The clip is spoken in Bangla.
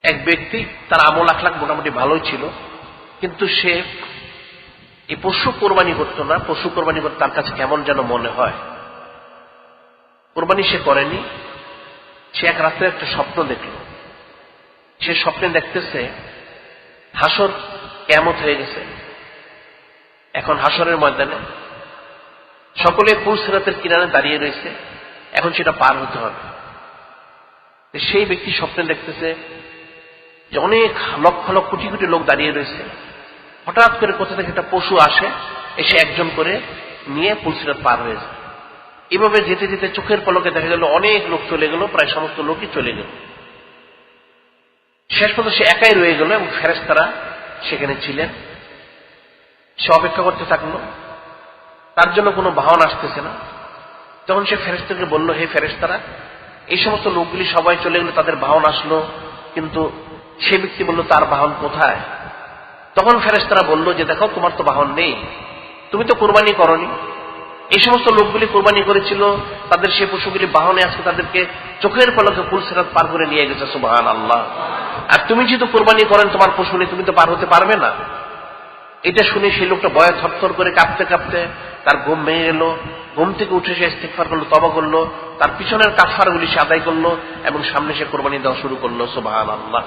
এক ব্যক্তি, তার আমল আখলাক মোটামুটি ভালোই ছিল, কিন্তু সে এই পশু কোরবানি করতো না। পশু কোরবানি করতে তার কাছে কেমন যেন মনে হয়। কোরবানি সে করেনি। সে এক রাত্রে একটা স্বপ্ন দেখল। সে স্বপ্নে দেখতেছে হাসর কিয়ামত হয়ে গেছে। এখন হাসরের ময়দানে সকলে পুল সিরাতের কিনারে দাঁড়িয়ে রয়েছে। এখন সেটা পার হতে হবে। সেই ব্যক্তি স্বপ্নে দেখতেছে যে অনেক লক্ষ লক্ষ কোটি কোটি লোক দাঁড়িয়ে রয়েছে। হঠাৎ করে কোথা থেকে একটা পশু আসে, এসে একজন করে নিয়ে পুল সিরাত পার হয়ে যায়। এভাবে যেতে যেতে চোখের পলকে দেখা গেল অনেক লোক চলে গেল, প্রায় সমস্ত লোকই চলে গেল। শেষ পর্যন্ত সে একাই রয়ে গেল এবং ফেরেশতারা সেখানে ছিলেন। সে অপেক্ষা করতে থাকলো, তার জন্য কোনো বাহন আসতেছে না। তখন সে ফেরেশতাকে বলল, হে ফেরেশতারা, এই সমস্ত লোকগুলি সবাই চলে গেল, তাদের বাহন আসলো, কিন্তু সে ব্যক্তি বলল তার বাহন কোথায়? তখন ফেরেশতারা বলল যে দেখো, তোমার তো বাহন নেই, তুমি তো কোরবানি করনি। এই সমস্ত লোকগুলি কোরবানি করেছিল, তাদের সে পশুগুলি বাহনে আজকে তাদেরকে চোখের পলকে পুল সিরাত পার করে নিয়ে গেছে। সুবহানাল্লাহ। আর তুমি যেহেতু কোরবানি করেন, তোমার পশু নেই, তুমি তো পার হতে পারবে না। এটা শুনে সেই লোকটা ভয়ে থরথর করে কাঁপতে কাঁপতে তার ঘুম ভেঙে গেল। ঘুম থেকে উঠে সে ইস্তিগফার করলো, তওবা করলো, তার পিছনের কাফারগুলি সে আদায় করলো এবং সামনে সে কোরবানি দেওয়া শুরু করলো। সুবহানাল্লাহ।